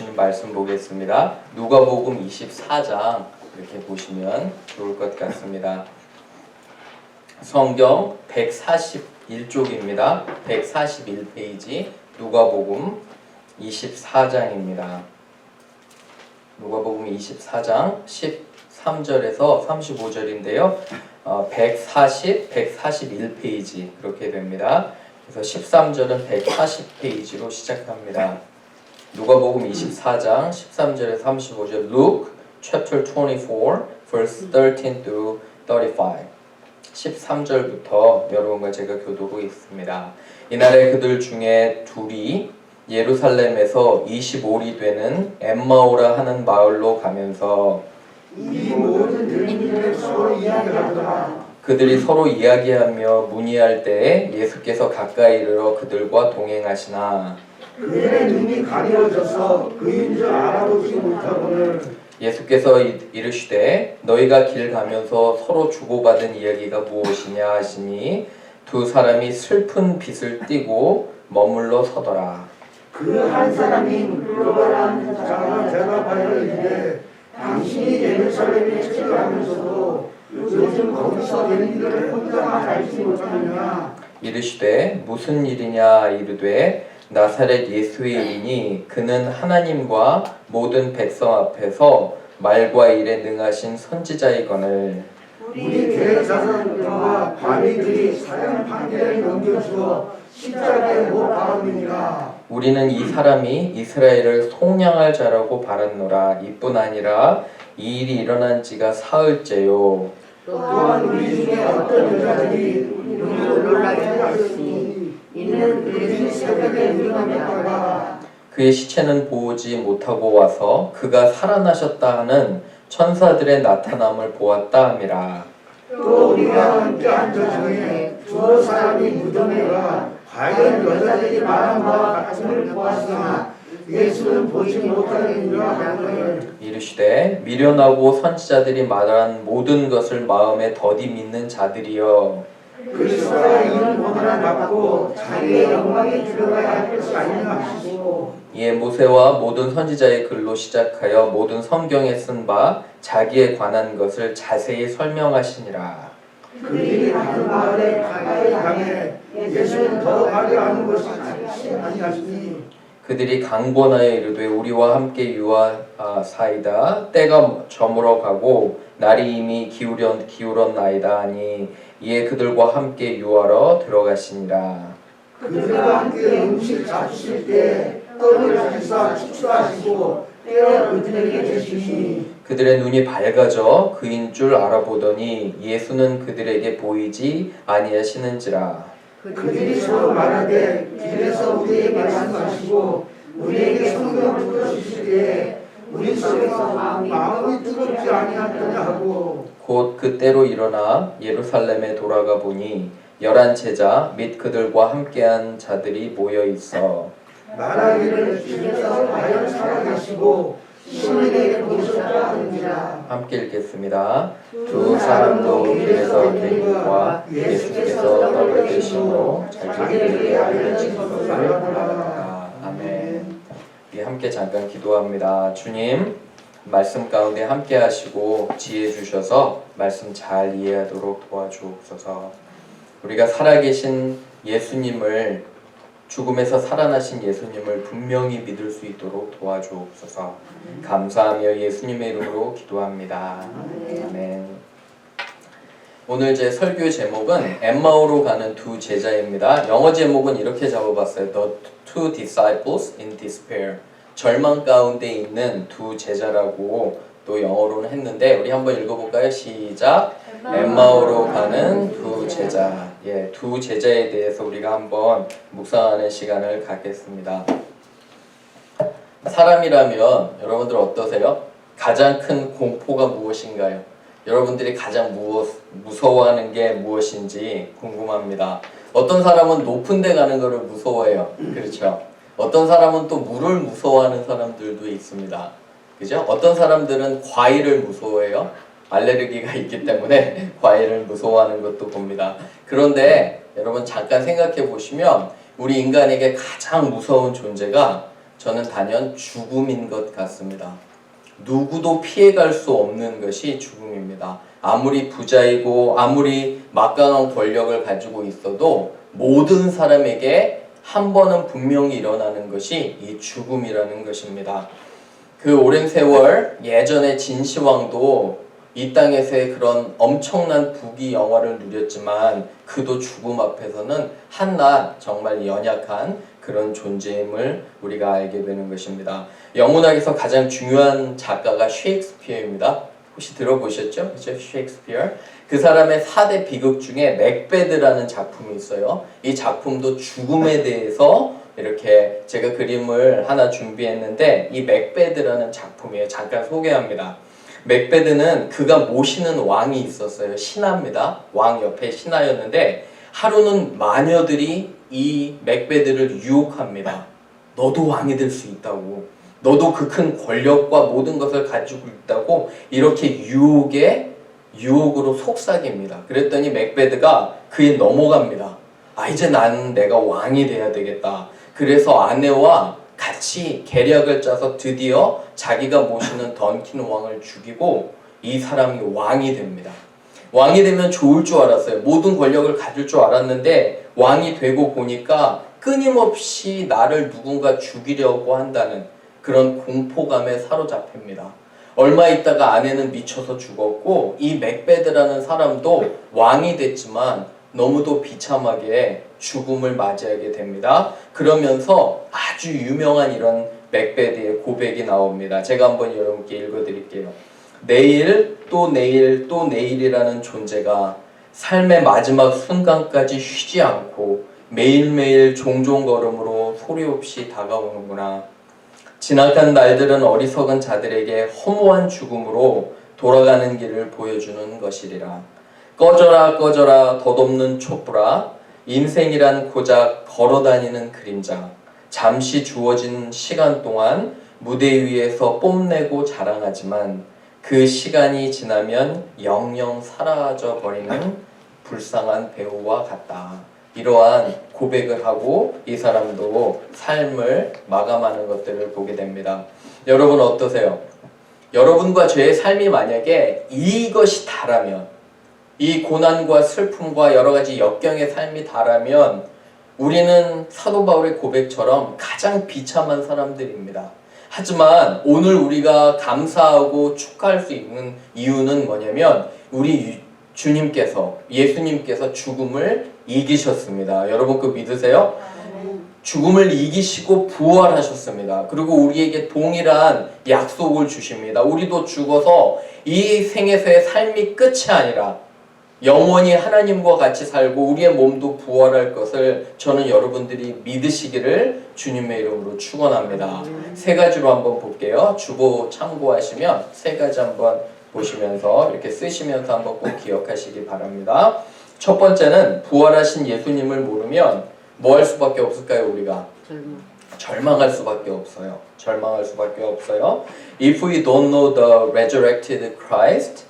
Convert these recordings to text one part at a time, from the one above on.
주신 말씀 보겠습니다. 누가복음 24장 이렇게 보시면 좋을 것 같습니다. 성경 141쪽입니다. 141페이지 누가복음 24장입니다. 누가복음 24장 13절에서 35절인데요. 141페이지 그렇게 됩니다. 그래서 13절은 140페이지로 시작합니다. 누가복음 24장 13절에서 35절 Luke chapter 24 verse 13 through 35 13절부터 여러분과 제가 교도하고 있습니다. 이날에 그들 중에 둘이 예루살렘에서 25리 되는 엠마오라 하는 마을로 가면서 이 모든 들민들을 서로 이야기하더라. 그들이 서로 이야기하며 문의할 때에 예수께서 가까이 이르러 그들과 동행하시나 그들의 눈이 가려져서 그인 줄 알아보지 못하거늘 예수께서 이르시되 너희가 길 가면서 서로 주고받은 이야기가 무엇이냐 하시니 두 사람이 슬픈 빛을 띠고 머물러 서더라. 그 한 사람이 글로바라는 자가 대답하여 이르되 당신이 예루살렘에 체류하면서도 요즘 거기서 되는 일을 혼자만 알지 못하느냐. 이르시되 무슨 일이냐 이르되 나사렛 예수의 일이니 그는 하나님과 모든 백성 앞에서 말과 일에 능하신 선지자이거늘 우리 대제사장들과 바리들이 사형 판결을 넘겨주어 십자가에 못 박았느니라. 우리는 이 사람이 이스라엘을 속량할 자라고 바랐노라. 이뿐 아니라 이 일이 일어난 지가 사흘째요. 또한 우리 중에 어떤 여자들이 우리를 놀라게 하였으니 이는 그들이 새벽에 일어났다가 그의 시체는 보지 못하고 와서 그가 살아나셨다 하는 천사들의 나타남을 보았다 함이라. 또 우리가 함께 앉아 중에 두어 사람이 무덤에 가 과연 여자들이 말한 바와 같음을 보았으나 예수는 보지 못하느니라 하거늘 이르시되 미련하고 선지자들이 말한 모든 것을 마음에 더디 믿는 자들이여 그리스도가 이는 오늘은 받고 자기의 영광에 들어가야 할 것이 아니냐 하시고 이에 모세와 모든 선지자의 글로 시작하여 모든 성경에 쓴 바 자기에 관한 것을 자세히 설명하시니라. 그들이 가는 마을에 가까이 가매 예수는 더 가려하는 것이 아니하시니 그들이 강권하여 이르되 우리와 함께 유하사이다. 때가 저물어 가고 날이 이미 기울었나이다 하니 이에 그들과 함께 유하러 들어가시니라. 그들과 함께 음식 잡수실 때 떡을 가지사 축사하시고 떼어 그들에게 주시니 그들의 눈이 밝아져 그인 줄 알아보더니 예수는 그들에게 보이지 아니하시는지라. 그들이 서로 말하되 길에서 우리에게 말씀하시고 우리에게 성경을 풀어주실 때에 우리 속에서 마음이 뜨겁지 아니하더냐 하고 곧 그때로 일어나 예루살렘에 돌아가 보니 11 제자 및 그들과 함께한 자들이 모여 있어 말하기를 주께서 과연 살아계시고 시민에게 보셨다 하느니라. 함께 읽겠습니다. 두 사람도 길에서 된 것과 예수께서 떡을 드심으로 자기들에게 알려진 것을 알았다. 아멘. 우리 함께 잠깐 기도합니다. 주님 말씀 가운데 함께 하시고 지혜 주셔서 말씀 잘 이해하도록 도와주옵소서. 우리가 살아계신 예수님을 죽음에서 살아나신 예수님을 분명히 믿을 수 있도록 도와주옵소서. 감사하며 예수님의 이름으로 기도합니다. 아멘. 오늘 제 설교 제목은 엠마오로 가는 두 제자입니다. 영어 제목은 이렇게 잡아봤어요. The two disciples in despair. 절망 가운데 있는 두 제자라고 또 영어로는 했는데 우리 한번 읽어볼까요? 시작. 엠마오로 가는 두 제자. 예, 두 제자에 대해서 우리가 한번 묵상하는 시간을 갖겠습니다. 사람이라면 여러분들 어떠세요? 가장 큰 공포가 무엇인가요? 여러분들이 가장 무서워하는 게 무엇인지 궁금합니다. 어떤 사람은 높은 데 가는 것을 무서워해요. 그렇죠? 어떤 사람은 또 물을 무서워하는 사람들도 있습니다. 그죠? 어떤 사람들은 과일을 무서워해요. 알레르기가 있기 때문에 과일을 무서워하는 것도 봅니다. 그런데 여러분 잠깐 생각해 보시면 우리 인간에게 가장 무서운 존재가 저는 단연 죽음인 것 같습니다. 누구도 피해갈 수 없는 것이 죽음입니다. 아무리 부자이고 아무리 막강한 권력을 가지고 있어도 모든 사람에게 한 번은 분명히 일어나는 것이 이 죽음이라는 것입니다. 그 오랜 세월 예전에 진시황도 이 땅에서의 그런 엄청난 부귀 영화를 누렸지만 그도 죽음 앞에서는 한낱 정말 연약한 그런 존재임을 우리가 알게 되는 것입니다. 영문학에서 가장 중요한 작가가 셰익스피어입니다. 혹시 들어보셨죠? 그죠? 셰익스피어. 그 사람의 4대 비극 중에 맥베드라는 작품이 있어요. 이 작품도 죽음에 대해서 이렇게 제가 그림을 하나 준비했는데 이 맥베드라는 작품이에요. 잠깐 소개합니다. 맥베드는 그가 모시는 왕이 있었어요. 신하입니다. 왕 옆에 신하였는데 하루는 마녀들이 이 맥베드를 유혹합니다. 너도 왕이 될 수 있다고. 너도 그 큰 권력과 모든 것을 가지고 있다고 이렇게 유혹으로 속삭입니다. 그랬더니 맥베드가 그에 넘어갑니다. 이제 나는 내가 왕이 돼야 되겠다. 그래서 아내와 같이 계략을 짜서 드디어 자기가 모시는 던킨 왕을 죽이고 이 사람이 왕이 됩니다. 왕이 되면 좋을 줄 알았어요. 모든 권력을 가질 줄 알았는데 왕이 되고 보니까 끊임없이 나를 누군가 죽이려고 한다는 그런 공포감에 사로잡힙니다. 얼마 있다가 아내는 미쳐서 죽었고 이 맥베드라는 사람도 왕이 됐지만 너무도 비참하게 죽음을 맞이하게 됩니다. 그러면서 아주 유명한 이런 맥베드의 고백이 나옵니다. 제가 한번 여러분께 읽어드릴게요. 내일 또 내일 또 내일이라는 존재가 삶의 마지막 순간까지 쉬지 않고 매일매일 종종 걸음으로 소리 없이 다가오는구나. 지나간 날들은 어리석은 자들에게 허무한 죽음으로 돌아가는 길을 보여주는 것이리라. 꺼져라 꺼져라 덧없는 촛불아, 인생이란 고작 걸어다니는 그림자. 잠시 주어진 시간 동안 무대 위에서 뽐내고 자랑하지만 그 시간이 지나면 영영 사라져 버리는 불쌍한 배우와 같다. 이러한 고백을 하고 이 사람도 삶을 마감하는 것들을 보게 됩니다. 여러분 어떠세요? 여러분과 저의 삶이 만약에 이것이 다라면, 이 고난과 슬픔과 여러 가지 역경의 삶이 다라면 우리는 사도 바울의 고백처럼 가장 비참한 사람들입니다. 하지만 오늘 우리가 감사하고 축하할 수 있는 이유는 뭐냐면 우리 주님께서, 예수님께서 죽음을 이기셨습니다. 여러분 그 믿으세요? 죽음을 이기시고 부활하셨습니다. 그리고 우리에게 동일한 약속을 주십니다. 우리도 죽어서 이 생에서의 삶이 끝이 아니라 영원히 하나님과 같이 살고 우리의 몸도 부활할 것을 저는 여러분들이 믿으시기를 주님의 이름으로 축원합니다. 세 가지로 한번 볼게요. 주보 참고하시면 세 가지 한번 보시면서 이렇게 쓰시면서 한번 꼭 기억하시기 바랍니다. 첫 번째는 부활하신 예수님을 모르면 뭐 할 수밖에 없을까요? 우리가 절망할 수밖에 없어요. 절망할 수밖에 없어요. If we don't know the resurrected Christ,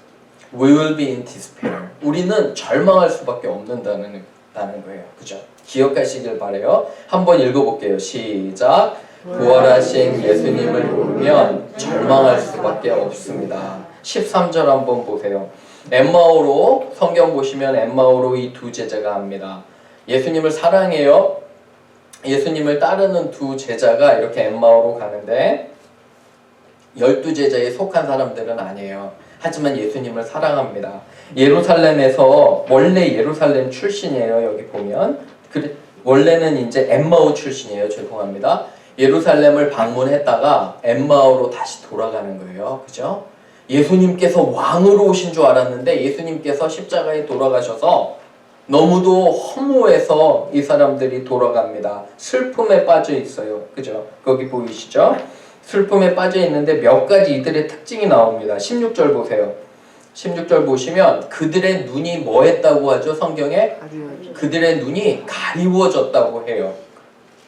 we will be in despair. 우리는 절망할 수밖에 없는다는 거예요. 그죠? 기억하시길 바래요. 한번 읽어볼게요. 시작. 부활하신 예수님을 모르면 절망할 수밖에 없습니다. 13절 한번 보세요. 엠마오로, 성경 보시면 엠마오로 이 두 제자가 합니다. 예수님을 사랑해요. 예수님을 따르는 두 제자가 이렇게 엠마오로 가는데 12제자에 속한 사람들은 아니에요. 하지만 예수님을 사랑합니다. 예루살렘에서, 원래 예루살렘 출신이에요. 여기 보면 원래는 이제 엠마오 출신이에요. 죄송합니다. 예루살렘을 방문했다가 엠마오로 다시 돌아가는 거예요. 그죠? 예수님께서 왕으로 오신 줄 알았는데 예수님께서 십자가에 돌아가셔서 너무도 허무해서 이 사람들이 돌아갑니다. 슬픔에 빠져 있어요. 그죠? 거기 보이시죠? 슬픔에 빠져 있는데 몇 가지 이들의 특징이 나옵니다. 16절 보세요. 16절 보시면 그들의 눈이 뭐 했다고 하죠? 성경에? 그들의 눈이 가리워졌다고 해요.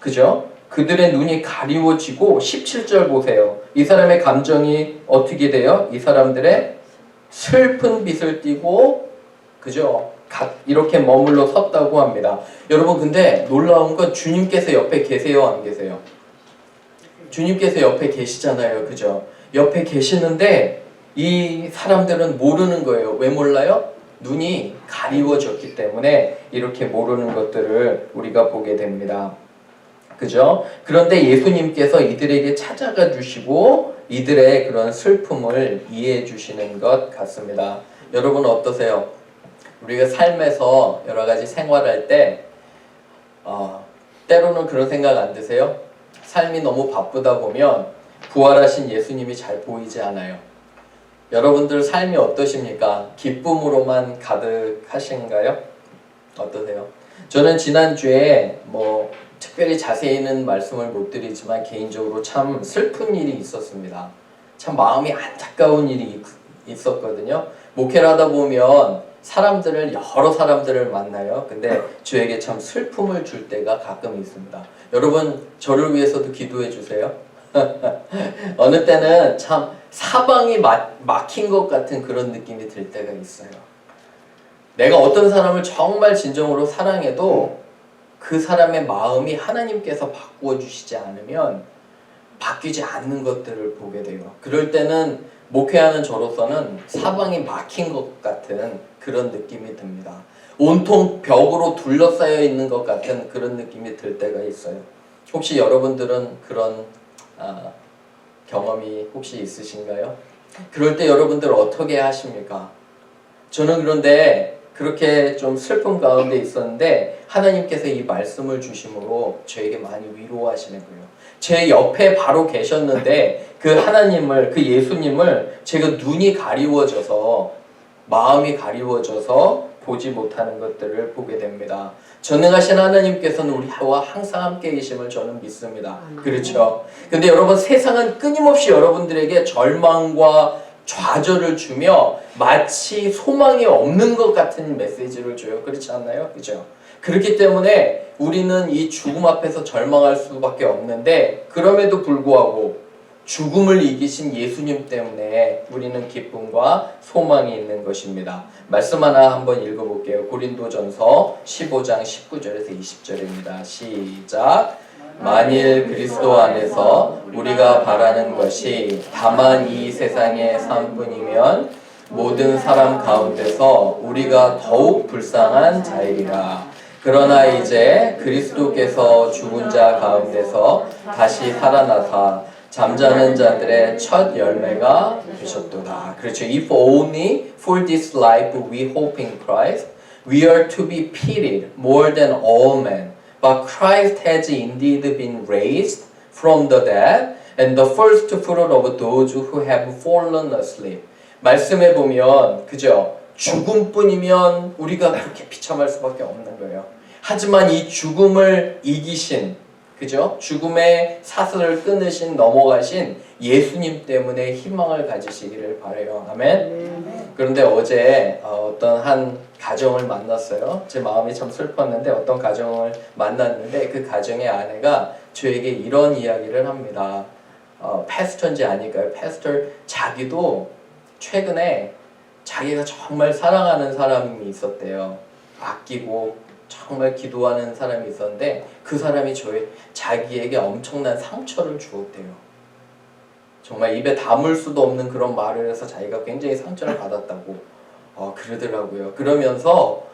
그죠? 그들의 눈이 가리워지고 17절 보세요. 이 사람의 감정이 어떻게 돼요? 이 사람들의 슬픈 빛을 띠고 그죠? 이렇게 머물러 섰다고 합니다. 여러분 근데 놀라운 건 주님께서 옆에 계세요? 안 계세요? 주님께서 옆에 계시잖아요. 그죠? 옆에 계시는데 이 사람들은 모르는 거예요. 왜 몰라요? 눈이 가리워졌기 때문에 이렇게 모르는 것들을 우리가 보게 됩니다. 그죠? 그런데 예수님께서 이들에게 찾아가 주시고 이들의 그런 슬픔을 이해해 주시는 것 같습니다. 여러분 어떠세요? 우리가 삶에서 여러 가지 생활할 때 때로는 그런 생각 안 드세요? 삶이 너무 바쁘다 보면 부활하신 예수님이 잘 보이지 않아요. 여러분들 삶이 어떠십니까? 기쁨으로만 가득하신가요? 어떠세요? 저는 지난주에 특별히 자세히는 말씀을 못 드리지만 개인적으로 참 슬픈 일이 있었습니다. 참 마음이 안타까운 일이 있었거든요. 목회를 하다 보면 여러 사람들을 만나요. 근데 저에게 참 슬픔을 줄 때가 가끔 있습니다. 여러분 저를 위해서도 기도해 주세요. 어느 때는 참 사방이 막힌 것 같은 그런 느낌이 들 때가 있어요. 내가 어떤 사람을 정말 진정으로 사랑해도 그 사람의 마음이 하나님께서 바꾸어 주시지 않으면 바뀌지 않는 것들을 보게 돼요. 그럴 때는 목회하는 저로서는 사방이 막힌 것 같은 그런 느낌이 듭니다. 온통 벽으로 둘러싸여 있는 것 같은 그런 느낌이 들 때가 있어요. 혹시 여러분들은 그런 경험이 혹시 있으신가요? 그럴 때 여러분들 어떻게 하십니까? 저는 그런데 그렇게 좀 슬픔 가운데 있었는데 하나님께서 이 말씀을 주심으로 저에게 많이 위로하시는 거예요. 제 옆에 바로 계셨는데 그 하나님을, 그 예수님을 제가 눈이 가리워져서 마음이 가리워져서 보지 못하는 것들을 보게 됩니다. 전능하신 하나님께서는 우리와 항상 함께 계심을 저는 믿습니다. 그렇죠? 근데 여러분 세상은 끊임없이 여러분들에게 절망과 좌절을 주며 마치 소망이 없는 것 같은 메시지를 줘요. 그렇지 않나요? 그죠? 그렇기 때문에 우리는 이 죽음 앞에서 절망할 수밖에 없는데 그럼에도 불구하고 죽음을 이기신 예수님 때문에 우리는 기쁨과 소망이 있는 것입니다. 말씀 하나 한번 읽어볼게요. 고린도전서 15장 19절에서 20절입니다. 시작. 만일 그리스도 안에서 우리가 바라는 것이 다만 이 세상의 삶뿐이면 모든 사람 가운데서 우리가 더욱 불쌍한 자이리라. 그러나 이제 그리스도께서 죽은 자 가운데서 다시 살아나사 잠자는 자들의 첫 열매가 되셨도다. 그렇죠. If only for this life we hope in Christ, we are to be pitied more than all men. But Christ has indeed been raised from the dead, and the first fruit of those who have fallen asleep. 말씀해 보면, 그죠? 죽음뿐이면 우리가 그렇게 비참할 수밖에 없는 거예요. 하지만 이 죽음을 이기신, 그죠? 죽음의 사슬을 끊으신, 넘어가신 예수님 때문에 희망을 가지시기를 바라요. 아멘? 그런데 어제 어떤 한 가정을 만났어요. 제 마음이 참 슬펐는데 어떤 가정을 만났는데 그 가정의 아내가 저에게 이런 이야기를 합니다. 패스터인지 아닐까요? 패스터 자기도 최근에 자기가 정말 사랑하는 사람이 있었대요. 아끼고 정말 기도하는 사람이 있었는데 그 사람이 자기에게 엄청난 상처를 주었대요. 정말 입에 담을 수도 없는 그런 말을 해서 자기가 굉장히 상처를 받았다고 그러더라고요. 그러면서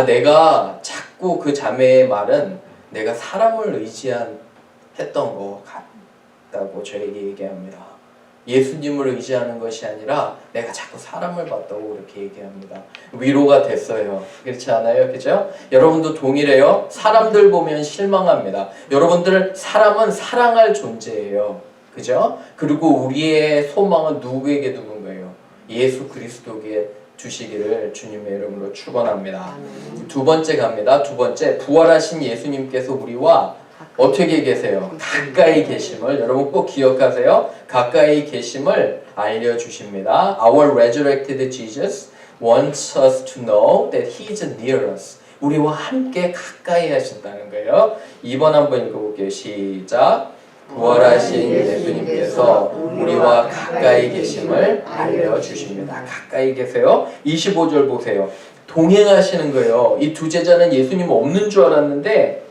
내가 자꾸 그 자매의 말은 내가 사람을 했던 것 같다고 저에게 얘기합니다. 예수님을 의지하는 것이 아니라 내가 자꾸 사람을 봤다고 그렇게 얘기합니다. 위로가 됐어요. 그렇지 않아요? 그죠? 여러분도 동일해요. 사람들 보면 실망합니다. 여러분들 사람은 사랑할 존재예요. 그죠? 그리고 우리의 소망은 누구에게 두는 거예요? 예수 그리스도에게 주시기를 주님의 이름으로 축원합니다. 두 번째 갑니다. 두 번째, 부활하신 예수님께서 우리와 어떻게 계세요? 가까이 계심을 여러분 꼭 기억하세요. 가까이 계심을 알려주십니다. Our resurrected Jesus wants us to know that He is near us. 우리와 함께 가까이 하신다는 거예요. 2번 한번 읽어볼게요. 시작. 부활하신 예수님께서 우리와 가까이 계심을 알려주십니다. 가까이 계세요. 25절 보세요. 동행하시는 거예요. 이 두 제자는 예수님 없는 줄 알았는데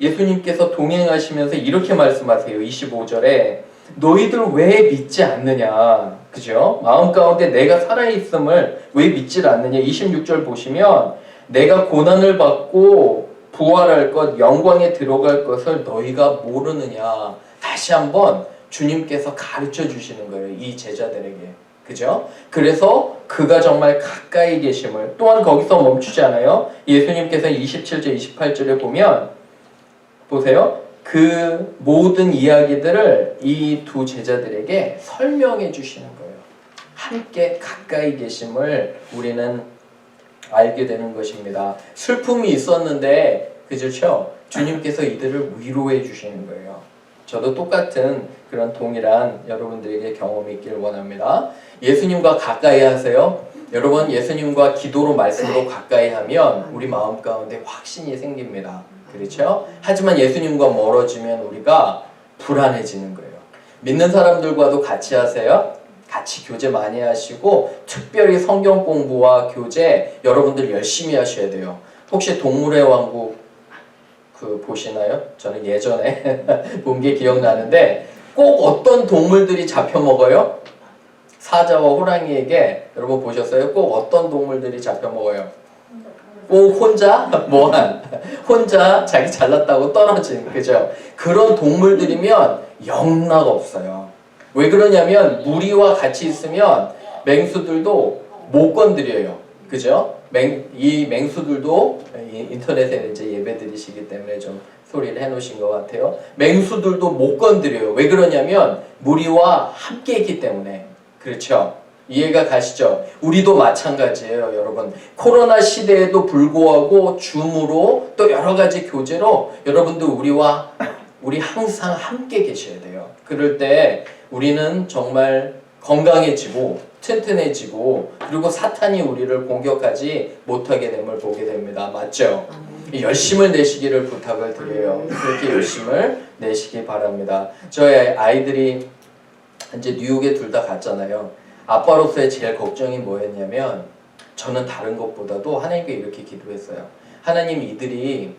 예수님께서 동행하시면서 이렇게 말씀하세요. 25절에 너희들 왜 믿지 않느냐, 그죠? 마음 가운데 내가 살아있음을 왜 믿질 않느냐. 26절 보시면 내가 고난을 받고 부활할 것, 영광에 들어갈 것을 너희가 모르느냐. 다시 한번 주님께서 가르쳐 주시는 거예요, 이 제자들에게. 그죠? 그래서 그가 정말 가까이 계심을, 또한 거기서 멈추지 않아요. 예수님께서 27절, 28절에 보면 보세요. 그 모든 이야기들을 이 두 제자들에게 설명해 주시는 거예요. 함께 가까이 계심을 우리는 알게 되는 것입니다. 슬픔이 있었는데, 그렇죠? 주님께서 이들을 위로해 주시는 거예요. 저도 똑같은 그런 동일한 여러분들에게 경험이 있기를 원합니다. 예수님과 가까이 하세요. 여러분, 예수님과 기도로 말씀으로 가까이 하면 우리 마음 가운데 확신이 생깁니다. 그렇죠? 하지만 예수님과 멀어지면 우리가 불안해지는 거예요. 믿는 사람들과도 같이 하세요. 같이 교제 많이 하시고 특별히 성경 공부와 교제 여러분들 열심히 하셔야 돼요. 혹시 동물의 왕국 보시나요? 저는 예전에 본 게 기억나는데 꼭 어떤 동물들이 잡혀 먹어요? 사자와 호랑이에게 여러분 보셨어요? 꼭 어떤 동물들이 잡혀 먹어요? 꼭 혼자 혼자 자기 잘났다고 떨어진, 그죠? 그런 동물들이면 영락 없어요. 왜 그러냐면 무리와 같이 있으면 맹수들도 못 건드려요. 그죠? 이 맹수들도 인터넷에 이제 예배 드리시기 때문에 좀 소리를 해놓으신 것 같아요. 맹수들도 못 건드려요. 왜 그러냐면 무리와 함께 있기 때문에. 그렇죠? 이해가 가시죠? 우리도 마찬가지예요, 여러분. 코로나 시대에도 불구하고 줌으로 또 여러 가지 교제로 여러분들 우리 항상 함께 계셔야 돼요. 그럴 때 우리는 정말 건강해지고 튼튼해지고 그리고 사탄이 우리를 공격하지 못하게 됨을 보게 됩니다. 맞죠? 열심을 내시기를 부탁을 드려요. 그렇게 열심을 내시기 바랍니다. 저희 아이들이 이제 뉴욕에 둘 다 갔잖아요. 아빠로서의 제일 걱정이 뭐였냐면 저는 다른 것보다도 하나님께 이렇게 기도했어요. 하나님, 이들이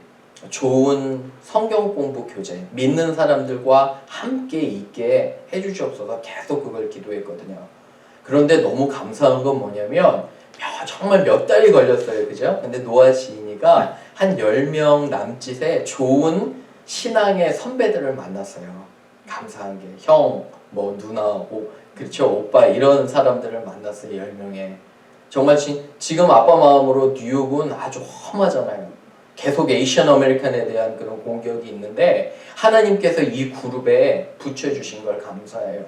좋은 성경 공부 교제, 믿는 사람들과 함께 있게 해주시옵소서. 계속 그걸 기도했거든요. 그런데 너무 감사한 건 뭐냐면 정말 몇 달이 걸렸어요. 그죠? 근데 노아 지인이가 한 10명 남짓의 좋은 신앙의 선배들을 만났어요. 감사한 게 형, 누나, 그렇죠, 오빠, 이런 사람들을 만났어요. 10명에. 정말 지금 아빠 마음으로 뉴욕은 아주 험하잖아요. 계속 에이시안 아메리칸에 대한 그런 공격이 있는데 하나님께서 이 그룹에 붙여주신 걸 감사해요.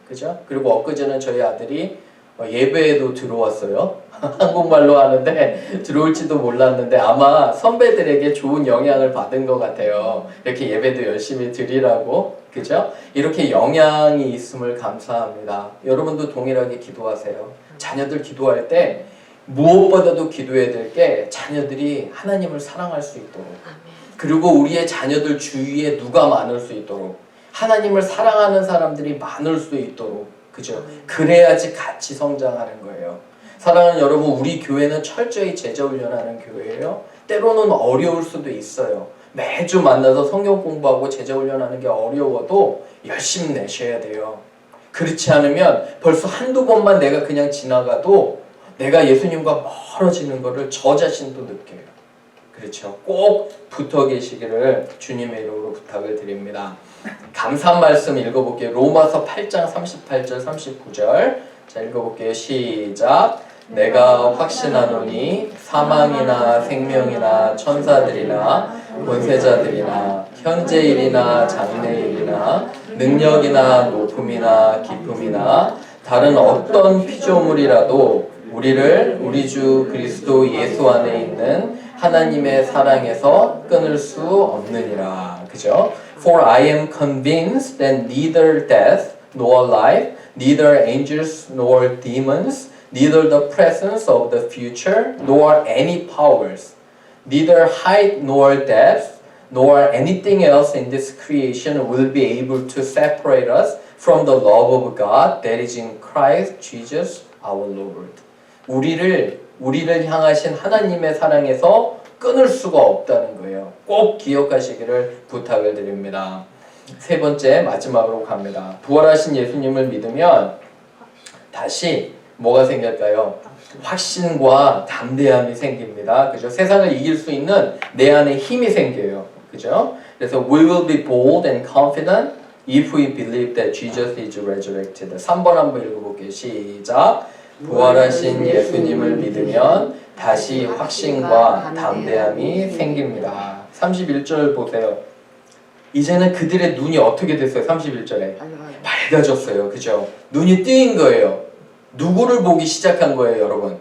그죠? 그리고 엊그제는 저희 아들이 예배에도 들어왔어요. 한국말로 하는데 들어올지도 몰랐는데 아마 선배들에게 좋은 영향을 받은 것 같아요. 이렇게 예배도 열심히 드리라고. 그죠? 이렇게 영향이 있음을 감사합니다. 여러분도 동일하게 기도하세요. 자녀들 기도할 때 무엇보다도 기도해야 될 게 자녀들이 하나님을 사랑할 수 있도록, 그리고 우리의 자녀들 주위에 누가 많을 수 있도록, 하나님을 사랑하는 사람들이 많을 수 있도록, 그죠? 그래야지 같이 성장하는 거예요. 사랑하는 여러분, 우리 교회는 철저히 제자 훈련하는 교회예요. 때로는 어려울 수도 있어요. 매주 만나서 성경 공부하고 제자 훈련하는 게 어려워도 열심히 내셔야 돼요. 그렇지 않으면 벌써 한두 번만 내가 그냥 지나가도 내가 예수님과 멀어지는 것을 저 자신도 느껴요. 그렇죠? 꼭 붙어 계시기를 주님의 이름으로 부탁을 드립니다. 감사한 말씀 읽어볼게요. 로마서 8장 38절 39절. 자, 읽어볼게요. 시작. 내가 확신하노니 사망이나 생명이나 천사들이나 권세자들이나 현재일이나 장래일이나 능력이나 높음이나 깊음이나 다른 어떤 피조물이라도 우리를 우리 주 그리스도 예수 안에 있는 하나님의 사랑에서 끊을 수 없느니라. 그죠? For I am convinced that neither death nor life, neither angels nor demons, neither the presence of the future nor any powers, neither height nor depth nor anything else in this creation will be able to separate us from the love of God that is in Christ Jesus our Lord. 우리를 향하신 하나님의 사랑에서 끊을 수가 없다는 거예요. 꼭 기억하시기를 부탁을 드립니다. 세 번째 마지막으로 갑니다. 부활하신 예수님을 믿으면 다시 뭐가 생길까요? 확신과 담대함이 생깁니다. 그죠? 세상을 이길 수 있는 내 안에 힘이 생겨요. 그죠? 그래서 we will be bold and confident if we believe that Jesus is resurrected. 3번 한번 읽어볼게요. 시작. 부활하신 예수님을 믿으면 다시 확신과 담대함이 생깁니다. 31절 보세요. 이제는 그들의 눈이 어떻게 됐어요? 31절에 밝아졌어요. 그죠? 눈이 뜨인 거예요. 누구를 보기 시작한 거예요, 여러분?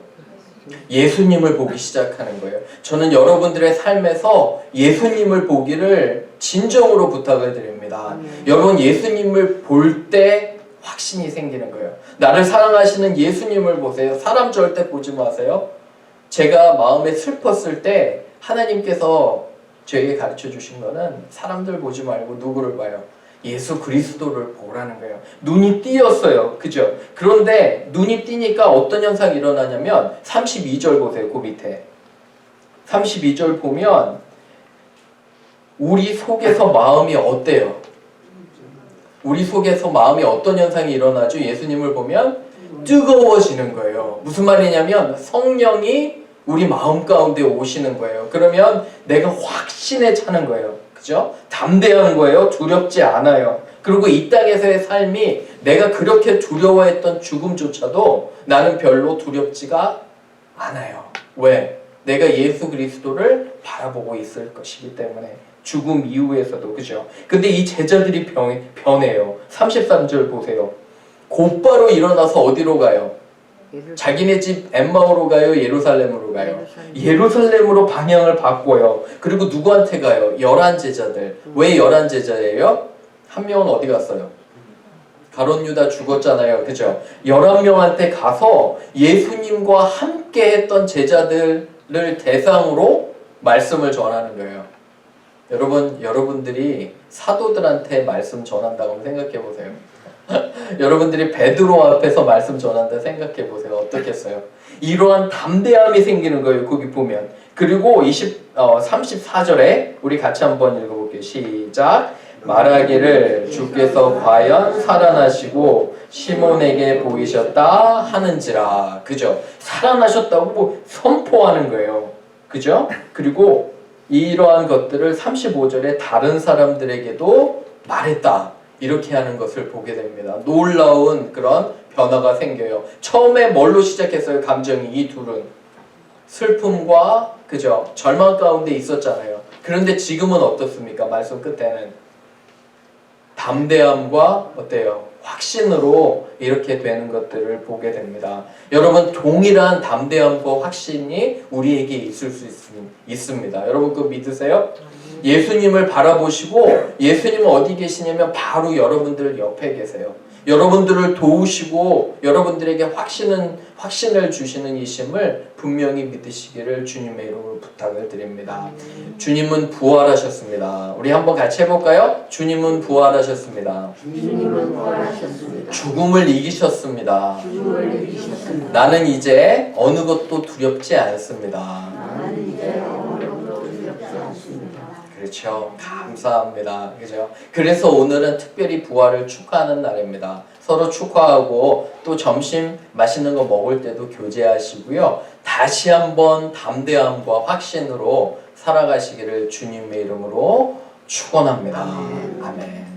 예수님을 보기 시작하는 거예요. 저는 여러분들의 삶에서 예수님을 보기를 진정으로 부탁을 드립니다. 여러분 예수님을 볼 때 확신이 생기는 거예요. 나를 사랑하시는 예수님을 보세요. 사람 절대 보지 마세요. 제가 마음에 슬펐을 때 하나님께서 저에게 가르쳐 주신 거는 사람들 보지 말고 누구를 봐요? 예수 그리스도를 보라는 거예요. 눈이 띄었어요. 그죠? 그런데 눈이 띄니까 어떤 현상이 일어나냐면 32절 보세요. 그 밑에 32절 보면 우리 속에서 마음이 어때요? 우리 속에서 마음이 어떤 현상이 일어나죠? 예수님을 보면 뜨거워지는 거예요. 무슨 말이냐면 성령이 우리 마음 가운데 오시는 거예요. 그러면 내가 확신에 차는 거예요. 그죠? 담대한 거예요. 두렵지 않아요. 그리고 이 땅에서의 삶이 내가 그렇게 두려워했던 죽음조차도 나는 별로 두렵지가 않아요. 왜? 내가 예수 그리스도를 바라보고 있을 것이기 때문에. 죽음 이후에서도. 그죠? 근데 이 제자들이 변해요. 33절 보세요. 곧바로 일어나서 어디로 가요? 자기네 집 엠마오로 가요? 예루살렘으로 가요? 예루살렘으로 방향을 바꿔요. 그리고 누구한테 가요? 11 제자들. 왜 11 제자예요? 한 명은 어디 갔어요? 가룟 유다 죽었잖아요. 그죠? 11명한테 가서 예수님과 함께 했던 제자들을 대상으로 말씀을 전하는 거예요. 여러분들이 사도들한테 말씀 전한다고 생각해 보세요. 여러분들이 베드로 앞에서 말씀 전한다 생각해 보세요. 어떻겠어요? 이러한 담대함이 생기는 거예요. 거기 보면. 그리고 34절에 우리 같이 한번 읽어볼게요. 시작. 말하기를 주께서 과연 살아나시고 시몬에게 보이셨다 하는지라. 그죠? 살아나셨다고 선포하는 거예요. 그죠? 그리고 이러한 것들을 35절에 다른 사람들에게도 말했다. 이렇게 하는 것을 보게 됩니다. 놀라운 그런 변화가 생겨요. 처음에 뭘로 시작했어요? 감정이 이 둘은 슬픔과 그죠? 절망 가운데 있었잖아요. 그런데 지금은 어떻습니까? 말씀 끝에는 담대함과 어때요? 확신으로 이렇게 되는 것들을 보게 됩니다. 여러분 동일한 담대함과 확신이 우리에게 있을 수 있습니다. 여러분 그거 믿으세요? 예수님을 바라보시고 예수님은 어디 계시냐면 바로 여러분들 옆에 계세요. 여러분들을 도우시고 여러분들에게 확신을 주시는 이심을 분명히 믿으시기를 주님의 이름으로 부탁을 드립니다. 주님은 부활하셨습니다. 우리 한번 같이 해볼까요? 주님은 부활하셨습니다. 주님은 부활하셨습니다. 죽음을 이기셨습니다. 죽음을 이기셨습니다. 나는 이제 어느 것도 두렵지 않습니다. 나는 이제 아무것도 두렵지 않습니다. 그렇죠. 감사합니다. 그죠? 그래서 오늘은 특별히 부활을 축하하는 날입니다. 서로 축하하고 또 점심 맛있는 거 먹을 때도 교제하시고요. 다시 한번 담대함과 확신으로 살아가시기를 주님의 이름으로 축원합니다. 아멘.